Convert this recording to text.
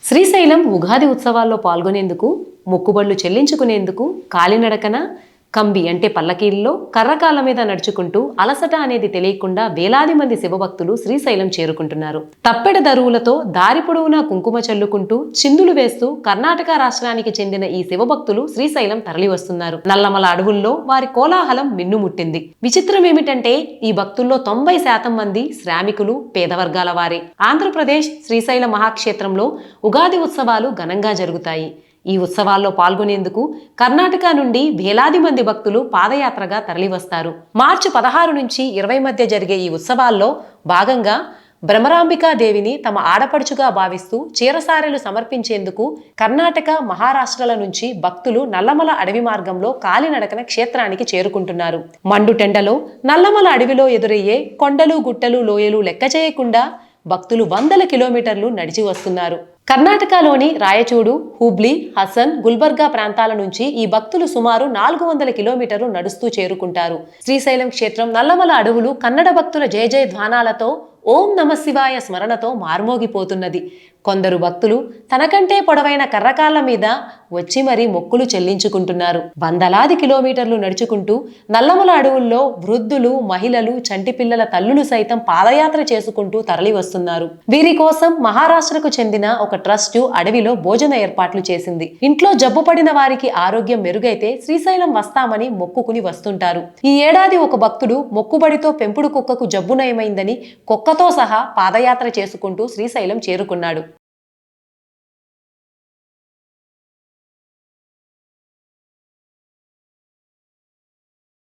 శ్రీశైలం ఉగాది ఉత్సవాల్లో పాల్గొనేందుకు, మొక్కుబళ్ళు చెల్లించుకునేందుకు కాలినడకన కంబి అంటే పల్లకీల్లో కర్రకాళ్ళ మీద నడుచుకుంటూ అలసట అనేది తెలియకుండా వేలాది మంది శివభక్తులు శ్రీశైలం చేరుకుంటున్నారు. తప్పెడ దరువులతో దారి పొడవునా కుంకుమ చల్లుకుంటూ చిందులు వేస్తూ కర్ణాటక రాష్ట్రానికి చెందిన ఈ శివభక్తులు శ్రీశైలం తరలి వస్తున్నారు. నల్లమల అడవుల్లో వారి కోలాహలం మిన్నుముట్టింది. విచిత్రం ఏమిటంటే ఈ భక్తుల్లో 90% మంది శ్రామికులు, పేదవర్గాల వారే. ఆంధ్రప్రదేశ్ శ్రీశైల మహాక్షేత్రంలో ఉగాది ఉత్సవాలు ఘనంగా జరుగుతాయి. ఈ ఉత్సవాల్లో పాల్గొనేందుకు కర్ణాటక నుండి వేలాది మంది భక్తులు పాదయాత్రగా తరలివస్తారు. మార్చి 16 నుంచి 20 మధ్య జరిగే ఈ ఉత్సవాల్లో భాగంగా భ్రమరాంబికాదేవిని తమ ఆడపడుచుగా భావిస్తూ చీరసారెలు సమర్పించేందుకు కర్ణాటక, మహారాష్ట్రల నుంచి భక్తులు నల్లమల అడవి మార్గంలో కాలినడకన క్షేత్రానికి చేరుకుంటున్నారు. మండుటెండలో నల్లమల అడవిలో ఎదురయ్యే కొండలు, గుట్టలు, లోయలు లెక్క చేయకుండా భక్తులు వందల కిలోమీటర్లు నడిచి వస్తున్నారు. కర్ణాటకలోని రాయచూడు, హుబ్లీ, హసన్, గుల్బర్గా ప్రాంతాల నుంచి ఈ భక్తులు సుమారు 400 కిలోమీటర్లు నడుస్తూ చేరుకుంటారు. శ్రీశైలం క్షేత్రం నల్లమల అడవులు కన్నడ భక్తుల జయ జయ ధ్వానాలతో, ఓం నమశివాయ స్మరణతో మార్మోగిపోతున్నది. కొందరు భక్తులు తనకంటే పొడవైన కర్రకాళ్ల మీద వచ్చి మరీ మొక్కులు చెల్లించుకుంటున్నారు. వందలాది కిలోమీటర్లు నడుచుకుంటూ నల్లమల అడవుల్లో వృద్ధులు, మహిళలు, చంటి పిల్లల తల్లులు సైతం పాదయాత్ర చేసుకుంటూ తరలి వస్తున్నారు. వీరి కోసం మహారాష్ట్రకు చెందిన ఒక ట్రస్టు అడవిలో భోజన ఏర్పాట్లు చేసింది. ఇంట్లో జబ్బు పడిన వారికి ఆరోగ్యం మెరుగైతే శ్రీశైలం వస్తామని మొక్కుకుని వస్తుంటారు. ఈ ఏడాది ఒక భక్తుడు మొక్కుబడితో పెంపుడు కుక్కకు జబ్బు నయమైందని కుక్కతో సహా పాదయాత్ర చేసుకుంటూ శ్రీశైలం చేరుకున్నాడు.